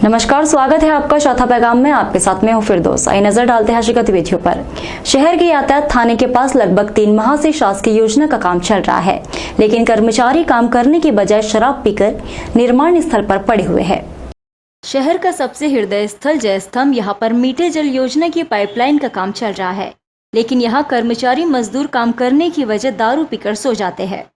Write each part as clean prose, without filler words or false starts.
नमस्कार, स्वागत है आपका चौथा पैगाम में। आपके साथ में हूं फिरदौस। आइए नजर डालते हैं आज की गतिविधियों पर। शहर के यातायात थाने के पास लगभग 3 माह से शासकीय योजना का काम चल रहा है, लेकिन कर्मचारी काम करने की बजाय शराब पीकर निर्माण स्थल पर पड़े हुए हैं। शहर का सबसे हृदय स्थल जय स्तंभ, यहाँ पर मीठे जल योजना की पाइपलाइन का काम चल रहा है, लेकिन यहाँ कर्मचारी मजदूर काम करने की वजह दारू पीकर सो जाते हैं।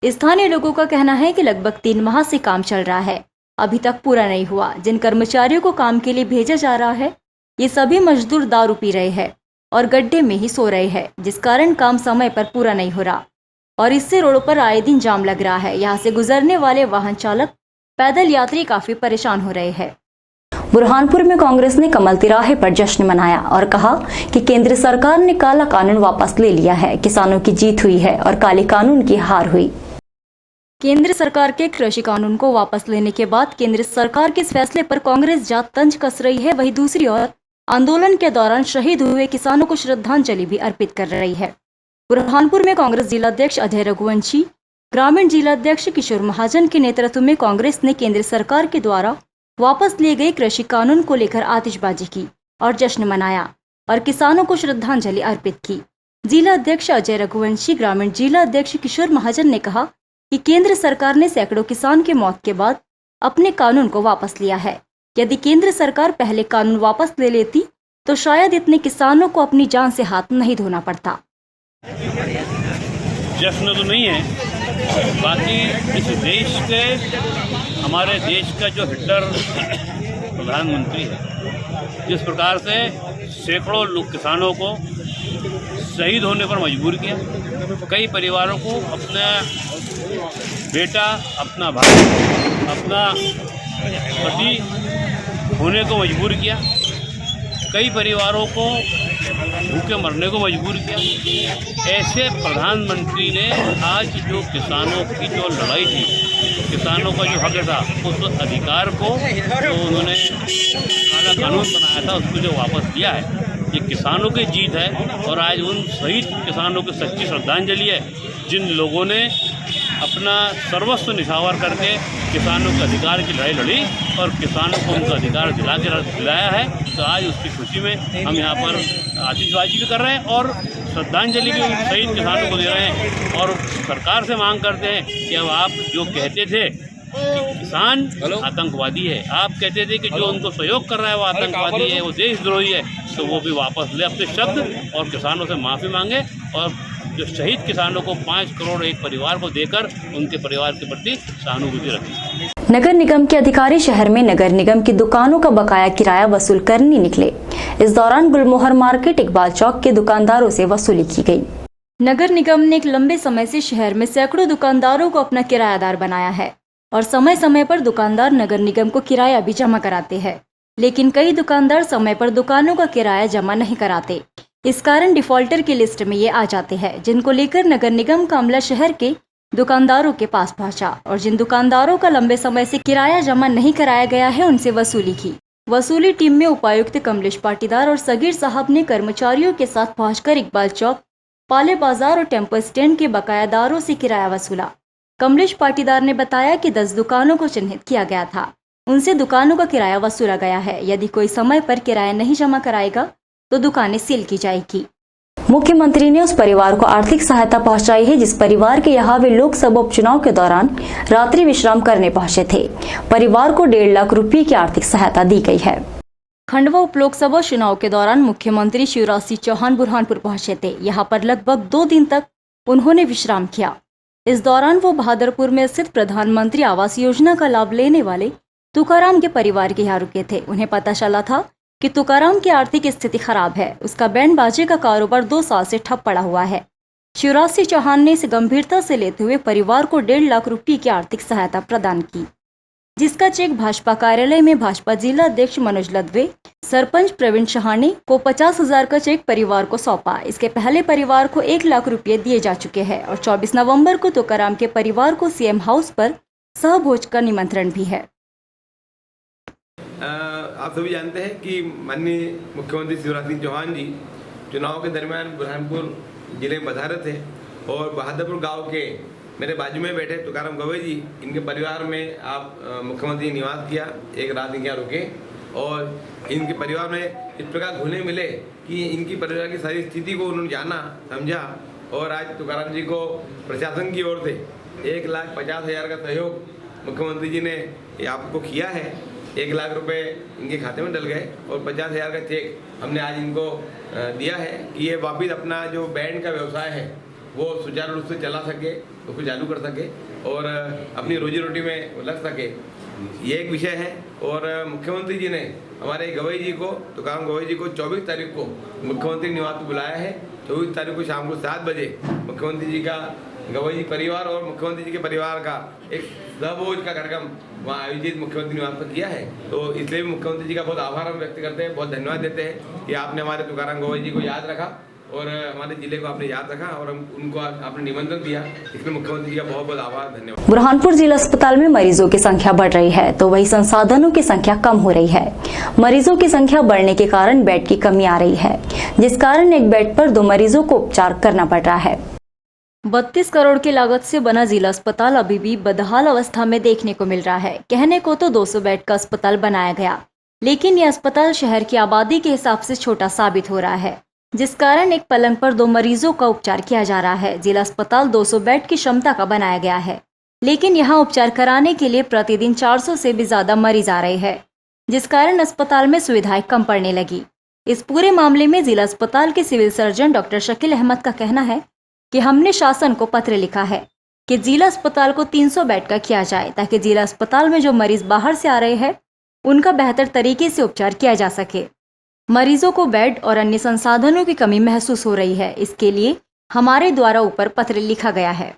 स्थानीय लोगों का कहना है कि लगभग 3 माह से काम चल रहा है, अभी तक पूरा नहीं हुआ। जिन कर्मचारियों को काम के लिए भेजा जा रहा है, ये सभी मजदूर दारू पी रहे हैं और गड्ढे में ही सो रहे हैं, जिस कारण काम समय पर पूरा नहीं हो रहा और इससे रोडों पर आए दिन जाम लग रहा है। यहाँ से गुजरने वाले वाहन चालक, पैदल यात्री काफी परेशान हो रहे हैं। बुरहानपुर में कांग्रेस ने कमल तिराहे पर जश्न मनाया और कहा कि केंद्र सरकार ने काला कानून वापस ले लिया है, किसानों की जीत हुई है और काले कानून की हार हुई। केंद्र सरकार के कृषि कानून को वापस लेने के बाद केंद्र सरकार के इस फैसले पर कांग्रेस जात तंज कस रही है। वहीं दूसरी ओर आंदोलन के दौरान शहीद हुए किसानों को श्रद्धांजलि भी अर्पित कर रही है। बुरहानपुर में कांग्रेस जिलाध्यक्ष अजय रघुवंशी, ग्रामीण जिलाध्यक्ष किशोर महाजन के नेतृत्व में कांग्रेस ने केंद्र सरकार के द्वारा वापस लिए गए कृषि कानून को लेकर आतिशबाजी की और जश्न मनाया और किसानों को श्रद्धांजलि अर्पित की। जिला अध्यक्ष अजय रघुवंशी, ग्रामीण जिला अध्यक्ष किशोर महाजन ने कहा कि केंद्र सरकार ने सैकड़ों किसान के मौत के बाद अपने कानून को वापस लिया है। यदि केंद्र सरकार पहले कानून वापस ले लेती तो शायद इतने किसानों को अपनी जान से हाथ नहीं धोना पड़ता। जश्न तो नहीं है, बाकी इस देश के, हमारे देश का जो हिटलर प्रधानमंत्री है, जिस प्रकार से सैकड़ों लोग किसानों को शहीद होने पर मजबूर किया, कई परिवारों को अपना बेटा, अपना भाई, अपना पति होने को मजबूर किया, कई परिवारों को भूखे मरने को मजबूर किया। ऐसे प्रधानमंत्री ने आज जो किसानों की जो लड़ाई थी, किसानों का जो हक था, उस अधिकार को जो उन्होंने काला कानून बनाया था, उसको जो वापस लिया है, ये किसानों की जीत है। और आज उन शहीद किसानों की सच्ची श्रद्धांजलि है, जिन लोगों ने अपना सर्वस्व निछावर करके किसानों के अधिकार की लड़ाई लड़ी और किसानों को उनका अधिकार दिलाया है। तो आज उसकी खुशी में हम यहाँ पर आतिशबाजी भी कर रहे हैं और श्रद्धांजलि भी उन शहीद किसानों को दे रहे हैं और सरकार से मांग करते हैं कि अब आप जो कहते थे कि किसान आतंकवादी है, आप कहते थे कि जो उनको सहयोग कर रहा है वो आतंकवादी है, वो देशद्रोही है, तो वो भी वापस ले अपने शब्द और किसानों से माफ़ी मांगे और जो शहीद किसानों को 5 करोड़ एक परिवार को देकर उनके परिवार के प्रति सहानुभूति रखी। नगर निगम के अधिकारी शहर में नगर निगम की दुकानों का बकाया किराया वसूल करने निकले। इस दौरान गुलमोहर मार्केट, इकबाल चौक के दुकानदारों से वसूली की गई। नगर निगम ने एक लंबे समय से शहर में सैकड़ों दुकानदारों को अपना किरायादार बनाया है और समय समय पर दुकानदार नगर निगम को किराया भी जमा कराते हैं, लेकिन कई दुकानदार समय पर दुकानों का किराया जमा नहीं कराते। इस कारण डिफॉल्टर की लिस्ट में ये आ जाते हैं, जिनको लेकर नगर निगम का अमला शहर के दुकानदारों के पास पहुंचा और जिन दुकानदारों का लंबे समय से किराया जमा नहीं कराया गया है, उनसे वसूली की। वसूली टीम में उपायुक्त कमलेश पाटीदार और सगीर साहब ने कर्मचारियों के साथ पहुंचकर इकबाल चौक, पाले बाजार और टेम्पो स्टैंड के बकायादारों से किराया वसूला। कमलेश पाटीदार ने बताया कि 10 दुकानों को चिन्हित किया गया था, उनसे दुकानों का किराया वसूला गया है। यदि कोई समय पर किराया नहीं जमा कराएगा तो दुकानें सील की जाएगी। मुख्यमंत्री ने उस परिवार को आर्थिक सहायता पहुंचाई है जिस परिवार के यहाँ वे लोकसभा उपचुनाव के दौरान रात्रि विश्राम करने पहुंचे थे। परिवार को 1.5 लाख रुपए की आर्थिक सहायता दी गई है। खंडवा उप लोकसभा चुनाव के दौरान मुख्यमंत्री शिवराज सिंह चौहान बुरहानपुर पहुंचे थे। यहाँ पर लगभग 2 दिन तक उन्होंने विश्राम किया। इस दौरान वो बहादुरपुर में स्थित प्रधानमंत्री आवास योजना का लाभ लेने वाले तुकाराम के परिवार के यहाँ रुके थे। उन्हें पता चला था कि तुकाराम की आर्थिक स्थिति खराब है, उसका बैंड बाजे का कारोबार 2 साल से ठप पड़ा हुआ है। शिवराज सिंह चौहान ने इसे गंभीरता से लेते हुए परिवार को 1.5 लाख रुपए की आर्थिक सहायता प्रदान की, जिसका चेक भाजपा कार्यालय में भाजपा जिला अध्यक्ष मनोज लदवे, सरपंच प्रवीण शहाणे को 50,000 का चेक परिवार को सौंपा। इसके पहले परिवार को 1 लाख रुपए दिए जा चुके हैं और 24 नवंबर को तुकाराम के परिवार को सीएम हाउस पर सहभोज का निमंत्रण भी है। आप सभी जानते हैं कि माननीय मुख्यमंत्री शिवराज सिंह चौहान जी चुनाव के दरमियान बुरहानपुर जिले में पधारे थे और बहादुरपुर गांव के मेरे बाजू में बैठे तुकाराम गवई जी, इनके परिवार में आप मुख्यमंत्री निवास किया, एक रात इनके यहाँ रुके और इनके परिवार में इस प्रकार घुलने मिले कि इनकी परिवार की सारी स्थिति को उन्होंने जाना, समझा और आज तुकाराम जी को प्रशासन की ओर से 1,50,000 का सहयोग मुख्यमंत्री जी ने आपको किया है। 1 लाख रुपए इनके खाते में डल गए और 50,000 का चेक हमने आज इनको दिया है कि ये वापिस अपना जो बैंड का व्यवसाय है वो सुचारू रूप से चला सके, उसको चालू कर सके और अपनी रोजी रोटी में लग सके, ये एक विषय है। और मुख्यमंत्री जी ने हमारे गवई जी को, तुकाराम गवई जी को 24 तारीख को मुख्यमंत्री निवास को बुलाया है। 24 तारीख को शाम को 7 बजे मुख्यमंत्री जी का, गवई जी परिवार और मुख्यमंत्री जी के परिवार का एक सहभोज का कार्यक्रम वहाँ आयोजित मुख्यमंत्री निवास पर किया है। तो इसलिए भी मुख्यमंत्री जी का बहुत आभार हम व्यक्त करते हैं, बहुत धन्यवाद देते हैं कि आपने हमारे तुकाराम गवई जी को याद रखा और हमारे जिले को आपने याद रखा और हम उनको आपने निमंत्रण दिया, इसलिए मुख्यमंत्री जी का बहुत बहुत आभार, धन्यवाद। बुरहानपुर जिला अस्पताल में मरीजों की संख्या बढ़ रही है तो वही संसाधनों की संख्या कम हो रही है। मरीजों की संख्या बढ़ने के कारण बेड की कमी आ रही है, जिस कारण एक बेड पर 2 मरीजों को उपचार करना पड़ रहा है। 32 करोड़ की लागत से बना जिला अस्पताल अभी भी बदहाल अवस्था में देखने को मिल रहा है। कहने को तो 200 बेड का अस्पताल बनाया गया, लेकिन यह अस्पताल शहर की आबादी के हिसाब से छोटा साबित हो रहा है, जिस कारण एक पलंग पर 2 मरीजों का उपचार किया जा रहा है। जिला अस्पताल 200 बेड की क्षमता का बनाया गया है, लेकिन यहाँ उपचार कराने के लिए प्रतिदिन 400 से भी ज्यादा मरीज आ रहे हैं, जिस कारण अस्पताल में सुविधाएं कम पड़ने लगी। इस पूरे मामले में जिला अस्पताल के civil surgeon doctor Shakeel Ahmed का कहना है कि हमने शासन को पत्र लिखा है कि जिला अस्पताल को 300 बेड का किया जाए, ताकि जिला अस्पताल में जो मरीज बाहर से आ रहे हैं उनका बेहतर तरीके से उपचार किया जा सके। मरीजों को बेड और अन्य संसाधनों की कमी महसूस हो रही है, इसके लिए हमारे द्वारा ऊपर पत्र लिखा गया है।